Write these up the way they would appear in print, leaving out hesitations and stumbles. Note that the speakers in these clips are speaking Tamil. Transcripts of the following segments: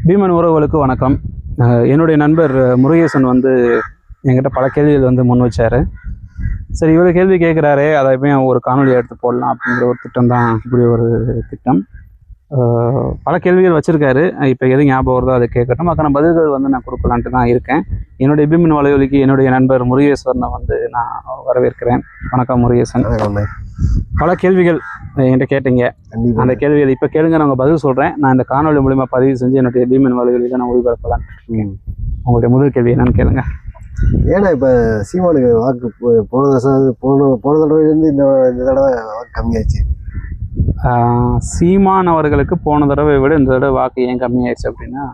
பீமன் உறவுகளுக்கு வணக்கம். என்னுடைய நண்பர் முருகேசன் என்கிட்ட பல கேள்விகள் முன் வச்சார். சரி, இவ்வளோ கேள்வி கேட்குறாரே, அதை எப்பயும் ஒரு காணொலி எடுத்து போடலாம் அப்படிங்கிற ஒரு திட்டம் தான் இப்படி ஒரு திட்டம். பல கேள்விகள் வச்சுருக்காரு. இப்போ எது ஞாபகம் வருதோ அதை கேட்கட்டும். அதுக்கான பதில்கள் நான் கொடுக்கலான்ட்டு தான் இருக்கேன். என்னுடைய பீமன் வலையொலிக்கு என்னுடைய நண்பர் முருகேசனை நான் வரவேற்கிறேன். வணக்கம் முருகேசன். பல கேள்விகள் என்கிட்ட கேட்டீங்க. அந்த கேள்விகள் இப்போ கேளுங்க, நான் உங்கள் பதில் சொல்கிறேன். நான் இந்த காணொலி மூலிமா பதிவு செஞ்சு என்னுடைய பீமன் வலையொலியில் நான் ஒளிபரப்பலாம். உங்களுடைய முதல் கேள்வி என்னன்னு கேளுங்க. ஏன்னா இப்போ சீமானுக்கு வாக்கு போன தடவைலேருந்து இந்த தடவை வாக்கு கம்மியாச்சு. சீமான் அவர்களுக்கு போன தடவை விட இந்த தடவை வாக்கு ஏன் கம்மியாயிடுச்சு அப்படின்னா,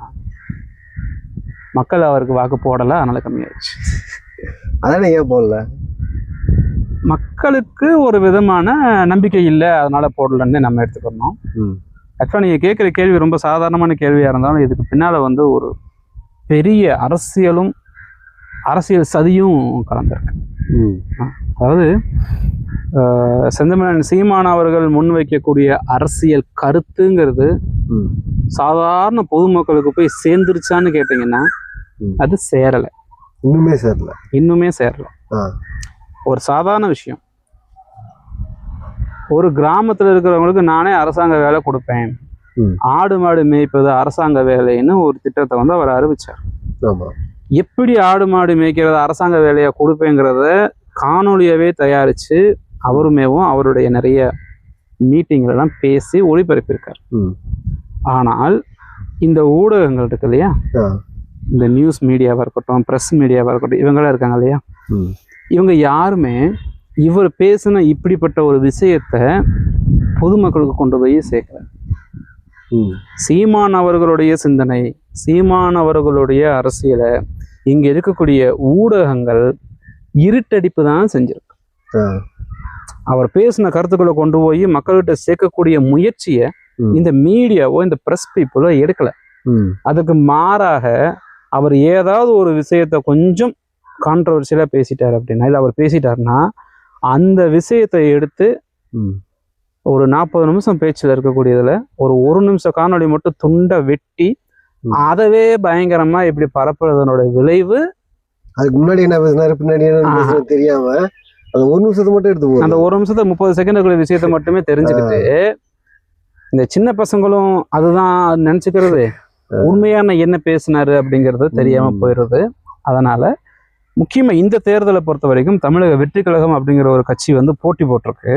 மக்கள் அவருக்கு வாக்கு போடலை, அதனால கம்மியாயிடுச்சு. அதானே ஏன் போடல? மக்களுக்கு ஒரு விதமான நம்பிக்கை இல்லை, அதனால போடலன்னு நம்ம எடுத்துக்கணும். ஆக்சுவலாக நீங்கள் கேட்குற கேள்வி ரொம்ப சாதாரணமான கேள்வியாக இருந்தாலும் இதுக்கு பின்னால் ஒரு பெரிய அரசியல் சதியும் கலந்துருக்கு. அதாவது செந்தமிழன் சீமான் அவர்கள் முன்வைக்கக்கூடிய அரசியல் கருத்துங்கிறது சாதாரண பொதுமக்களுக்கு போய் சேர்ந்துருச்சான்னு கேட்டீங்கன்னா அது சேரலை. இன்னுமே சேரல. ஒரு சாதாரண விஷயம், ஒரு கிராமத்தில் இருக்கிறவங்களுக்கு நானே அரசாங்க வேலை கொடுப்பேன், ஆடு மாடு மேய்ப்பது அரசாங்க வேலைன்னு ஒரு திட்டத்தை அவர் அறிவிச்சார். எப்படி ஆடு மாடு மேய்க்கிறத அரசாங்க வேலையை கொடுப்பேங்கிறத காணொலியாவே தயாரித்து அவருமேவும் அவருடைய நிறைய மீட்டிங்களெல்லாம் பேசி ஒளிபரப்பியிருக்கார். ஆனால் இந்த ஊடகங்கள் இருக்கு இல்லையா, இந்த நியூஸ் மீடியாவாக இருக்கட்டும், ப்ரெஸ் மீடியாவாக இருக்கட்டும், இவங்களாம் இருக்காங்க இல்லையா, இவங்க யாருமே இவர் பேசின இப்படிப்பட்ட ஒரு விஷயத்த பொதுமக்களுக்கு கொண்டு போய் சேர்க்கிறார். சீமான் அவர்களுடைய சிந்தனை, சீமான் அவர்களுடைய அரசியலை இங்க இருக்கக்கூடிய ஊடகங்கள் இருட்டடிப்பு தான் செஞ்சிருக்கு. அவர் பேசின கருத்துக்களை கொண்டு போய் மக்கள்கிட்ட சேர்க்கக்கூடிய முயற்சியை இந்த மீடியாவோ இந்த பிரஸ் பீப்புளோ எடுக்கல. அதுக்கு மாறாக அவர் ஏதாவது ஒரு விஷயத்த கொஞ்சம் கான்ட்ரவர்சியலா பேசிட்டார் அப்படின்னா, இல்லை அவர் பேசிட்டாருன்னா அந்த விஷயத்தை எடுத்து ஒரு 40 நிமிஷம் பேச்சில் இருக்கக்கூடியதுல ஒரு நிமிஷம் காணொலி மட்டும் துண்டை வெட்டி அதவே பயங்கரமா இப்படி பரப்புறதனோட விளைவு, அதுக்கு முன்னாடி என்ன பேசினாரு பின்னாடி என்ன தெரியாம அந்த ஒரு நிமிஷத்தை மட்டும் எடுத்து அந்த ஒரு நிமிஷத்தை 30 செகண்டுக்குள்ள விஷயத்த மட்டுமே தெரிஞ்சுக்கிட்டு இந்த சின்ன பசங்களும் அதுதான் நினைச்சுக்கிறது, உண்மையான என்ன பேசினாரு அப்படிங்கிறது தெரியாம போயிடுறது. அதனால முக்கியமா இந்த தேர்தலை பொறுத்த வரைக்கும் தமிழக வெற்றி கழகம் அப்படிங்கிற ஒரு கட்சி போட்டி போட்டிருக்கு.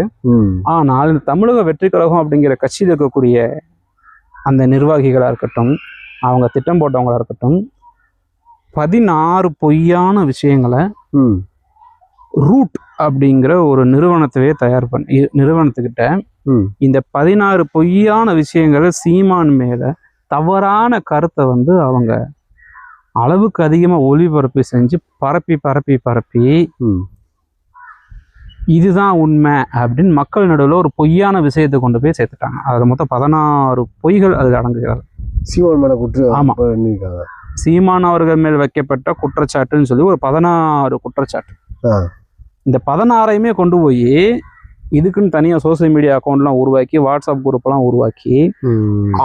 ஆனால் இந்த தமிழக வெற்றி கழகம் அப்படிங்கிற கட்சியில் இருக்கக்கூடிய அந்த நிர்வாகிகளா இருக்கட்டும், அவங்க திட்டம் போட்டவங்களா இருக்கட்டும், 16 பொய்யான விஷயங்களை ரூட் அப்படிங்கிற ஒரு நிறுவனத்தையே தயார் பண்ணி நிறுவனத்துக்கிட்ட இந்த 16 பொய்யான விஷயங்களை சீமான் மேல தவறான கருத்தை அவங்க அளவுக்கு அதிகமா ஒளிபரப்பி செஞ்சு பரப்பி இதுதான் உண்மை அப்படின்னு மக்கள் நடுவில் ஒரு பொய்யான விஷயத்தை கொண்டு போய் சேர்த்துட்டாங்க. அதில் மொத்தம் 16 பொய்கள் அதில் அடங்குகிறது. சீமான் மேல ஆமா, சீமான் அவர்கள் மேல் வைக்கப்பட்ட குற்றச்சாட்டுன்னு சொல்லி ஒரு 16 குற்றச்சாட்டு. இந்த 16ஐயுமே கொண்டு போய் இதுக்குன்னு தனியாக சோசியல் மீடியா அக்கௌண்ட்லாம் உருவாக்கி, வாட்ஸ்அப் குரூப்லாம் உருவாக்கி,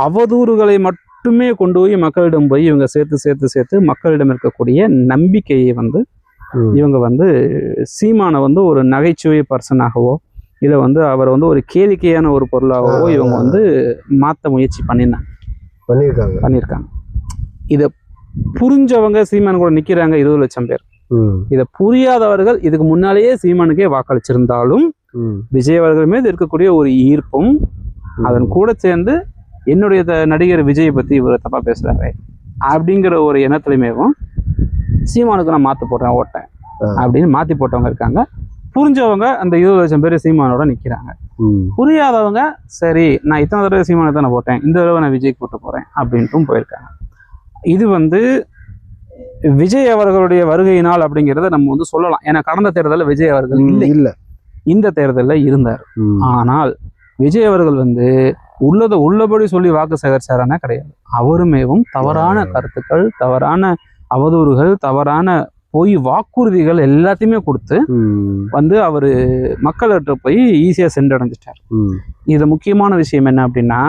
அவதூறுகளை மட்டுமே கொண்டு போய் மக்களிடம் போய் இவங்க சேர்த்து மக்களிடம் இருக்கக்கூடிய நம்பிக்கையை இவங்க சீமானை ஒரு நகைச்சுவை பர்சனாகவோ இல்லை அவரை ஒரு கேளிக்கையான ஒரு பொருளாகவோ இவங்க மாற்ற முயற்சி பண்ணியிருக்காங்க. இதை புரிஞ்சவங்க சீமான் கூட நிற்கிறாங்க 20 லட்சம் பேர். இதை புரியாதவர்கள் இதுக்கு முன்னாலேயே சீமானுக்கே வாக்களிச்சிருந்தாலும் விஜய் அவர்கள் மீது இருக்கக்கூடிய ஒரு ஈர்ப்பும் அதன் கூட சேர்ந்து என்னுடைய நடிகர் விஜயை பத்தி இவர் தப்பா பேசுறாரு அப்படிங்கிற ஒரு எண்ணத்துலையுமேவும் சீமானுக்கு நான் மாற்ற போடுறேன் ஓட்டேன் அப்படின்னு மாற்றி போட்டவங்க இருக்காங்க. புரிஞ்சவங்க அந்த 20 லட்சம் பேர் சீமானோட நிற்கிறாங்க. புரியாதவங்க சரி, நான் இத்தனை தடவை சீமானை தான் நான் போட்டேன், இந்த தடவை நான் விஜய்க்கு போட்டு போறேன் அப்படின்ட்டும் போயிருக்காங்க. இது விஜய் அவர்களுடைய வருகையினால் அப்படிங்கிறத நம்ம சொல்லலாம். ஏன்னா கடந்த தேர்தலில் விஜய் அவர்கள் இல்லை, இந்த தேர்தலில் இருந்தார். ஆனால் விஜய் அவர்கள் உள்ளதை உள்ளபடி சொல்லி வாக்கு சேகரிச்சாரானா கிடையாது. அவருமேவும் தவறான கருத்துக்கள், தவறான அவதூறுகள், தவறான போய் வாக்குறுதிகள் எல்லாத்தையுமே கொடுத்து அவரு மக்கள்கிட்ட போய் ஈஸியா சென்றடைஞ்சிட்டார். இது முக்கியமான விஷயம் என்ன அப்படின்னா,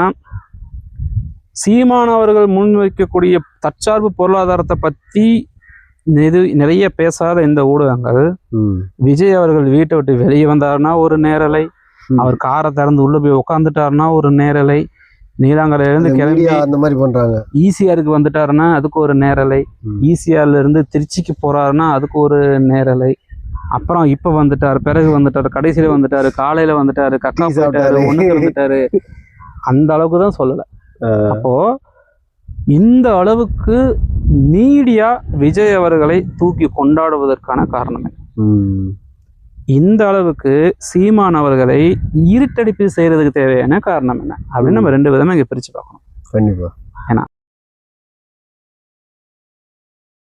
சீமான் அவர்கள் முன்வைக்கக்கூடிய தற்சார்பு பொருளாதாரத்தை பத்தி நிறைய பேசாத இந்த ஊடகங்கள் விஜய் அவர்கள் வீட்டை விட்டு வெளியே வந்தாருன்னா ஒரு நேரலை, அவர் காரை திறந்து உள்ள போய் உட்காந்துட்டாருன்னா ஒரு நேரலை, நீலாங்கரையில இருந்து கிளம்பி அந்த மாதிரி பண்றாங்க, ஈசிஆருக்கு வந்துட்டாருன்னா அதுக்கு ஒரு நேரலை, ஈசிஆர்ல இருந்து திருச்சிக்கு போறாருன்னா அதுக்கு ஒரு நேரலை, அப்புறம் இப்ப வந்துட்டாரு, பிறகு வந்துட்டாரு, கடைசியில வந்துட்டாரு, காலையில வந்துட்டாரு, கக்கா போயிட்டாரு, ஒண்ணுக்கு வந்துட்டாரு, அந்த அளவுக்கு தான் சொல்லல. அப்போ இந்த அளவுக்கு மீடியா விஜய் அவர்களை தூக்கி கொண்டாடுவதற்கான காரணம் இந்த அளவுக்கு சீமான் அவர்களை இருட்டடிப்பு செய்யறதுக்கு தேவையான காரணம் என்ன அப்படின்னு நம்ம ரெண்டு விதமா இங்க பிரிச்சு பார்க்கணும். கண்டிப்பா. ஏன்னா